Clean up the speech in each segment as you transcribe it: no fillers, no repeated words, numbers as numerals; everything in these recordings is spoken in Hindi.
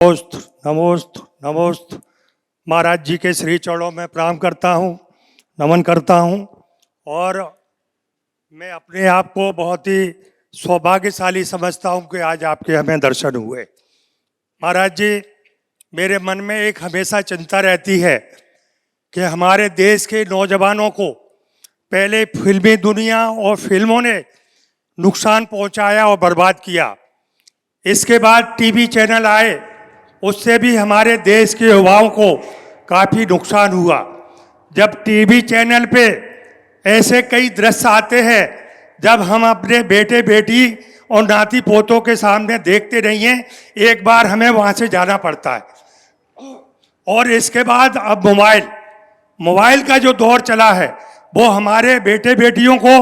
नमोस्त नमोस्त नमोस्त। महाराज जी के श्री चरणों में प्रणाम करता हूँ, नमन करता हूँ। और मैं अपने आप को बहुत ही सौभाग्यशाली समझता हूँ कि आज आपके हमें दर्शन हुए। महाराज जी, मेरे मन में एक हमेशा चिंता रहती है कि हमारे देश के नौजवानों को पहले फिल्मी दुनिया और फिल्मों ने नुकसान पहुंचाया और बर्बाद किया। इसके बाद टीवी चैनल आए, उससे भी हमारे देश के युवाओं को काफ़ी नुकसान हुआ। जब टीवी चैनल पे ऐसे कई दृश्य आते हैं जब हम अपने बेटे बेटी और नाती पोतों के सामने देखते नहीं हैं, एक बार हमें वहाँ से जाना पड़ता है। और इसके बाद अब मोबाइल का जो दौर चला है वो हमारे बेटे बेटियों को,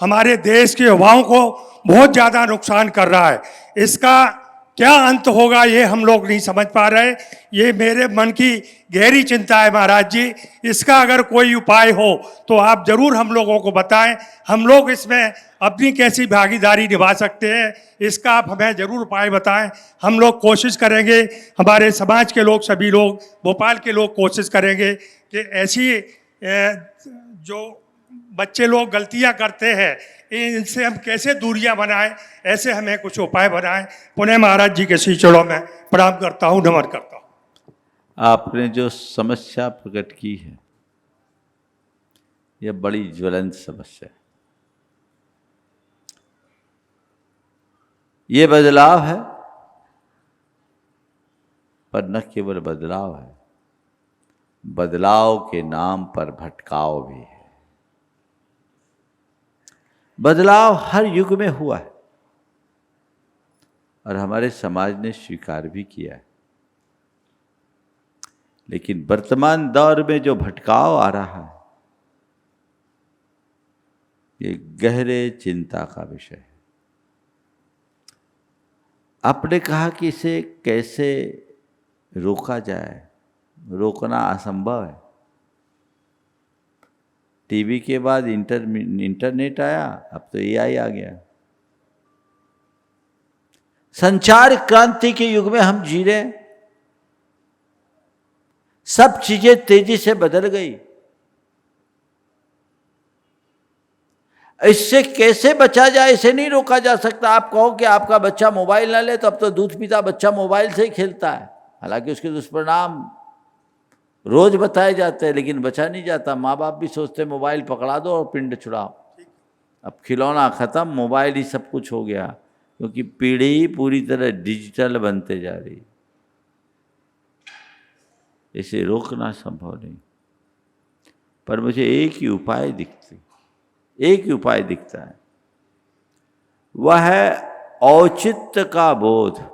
हमारे देश के युवाओं को बहुत ज़्यादा नुकसान कर रहा है। इसका क्या अंत होगा ये हम लोग नहीं समझ पा रहे। ये मेरे मन की गहरी चिंता है महाराज जी। इसका अगर कोई उपाय हो तो आप जरूर हम लोगों को बताएं। हम लोग इसमें अपनी कैसी भागीदारी निभा सकते हैं, इसका आप हमें जरूर उपाय बताएं। हम लोग कोशिश करेंगे, हमारे समाज के लोग, सभी लोग, भोपाल के लोग कोशिश करेंगे कि ऐसी जो बच्चे लोग गलतियां करते हैं इनसे हम कैसे दूरियां बनाएं, ऐसे हमें कुछ उपाय बनाएं। पुनः महाराज जी के श्री चरणों में प्रणाम करता हूं, नमन करता हूं। आपने जो समस्या प्रकट की है यह बड़ी ज्वलंत समस्या है। ये बदलाव है, पर न केवल बदलाव है, बदलाव के नाम पर भटकाव भी है। बदलाव हर युग में हुआ है और हमारे समाज ने स्वीकार भी किया है, लेकिन वर्तमान दौर में जो भटकाव आ रहा है ये गहरे चिंता का विषय है। आपने कहा कि इसे कैसे रोका जाए। रोकना असंभव है। टीवी के बाद इंटरनेट आया, अब तो एआई आ गया। संचार क्रांति के युग में हम जी रहे हैं। सब चीजें तेजी से बदल गई। इससे कैसे बचा जाए, इसे नहीं रोका जा सकता। आप कहो कि आपका बच्चा मोबाइल ना ले, तो अब तो दूध पीता बच्चा मोबाइल से ही खेलता है। हालांकि उसके दुष्परिणाम रोज बताए जाते हैं, लेकिन बचा नहीं जाता। माँ बाप भी सोचते मोबाइल पकड़ा दो और पिंड छुड़ाओ। अब खिलौना खत्म, मोबाइल ही सब कुछ हो गया, क्योंकि पीढ़ी पूरी तरह डिजिटल बनते जा रही। इसे रोकना संभव नहीं, पर मुझे एक ही उपाय दिखता है, वह है औचित्य का बोध।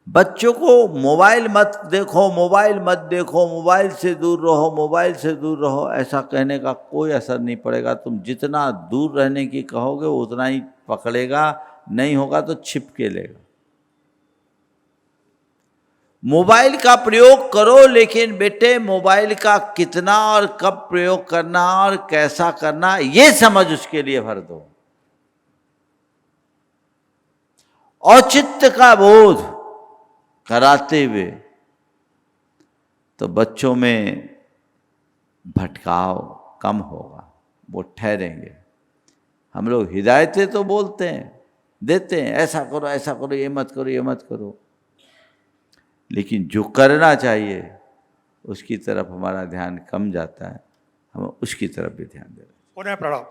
बच्चों को मोबाइल मत देखो, मोबाइल से दूर रहो, ऐसा कहने का कोई असर नहीं पड़ेगा। तुम जितना दूर रहने की कहोगे वो उतना ही पकड़ेगा, नहीं होगा तो छिपके लेगा। मोबाइल का प्रयोग करो, लेकिन बेटे मोबाइल का कितना और कब प्रयोग करना और कैसा करना ये समझ उसके लिए भर दो। औचित्य का बोध कराते हुए तो बच्चों में भटकाव कम होगा, वो ठहरेंगे। हम लोग हिदायतें तो बोलते हैं, देते हैं, ऐसा करो, ये मत करो, लेकिन जो करना चाहिए उसकी तरफ हमारा ध्यान कम जाता है। हम उसकी तरफ भी ध्यान दे रहे हैं। पुनः प्रणाम।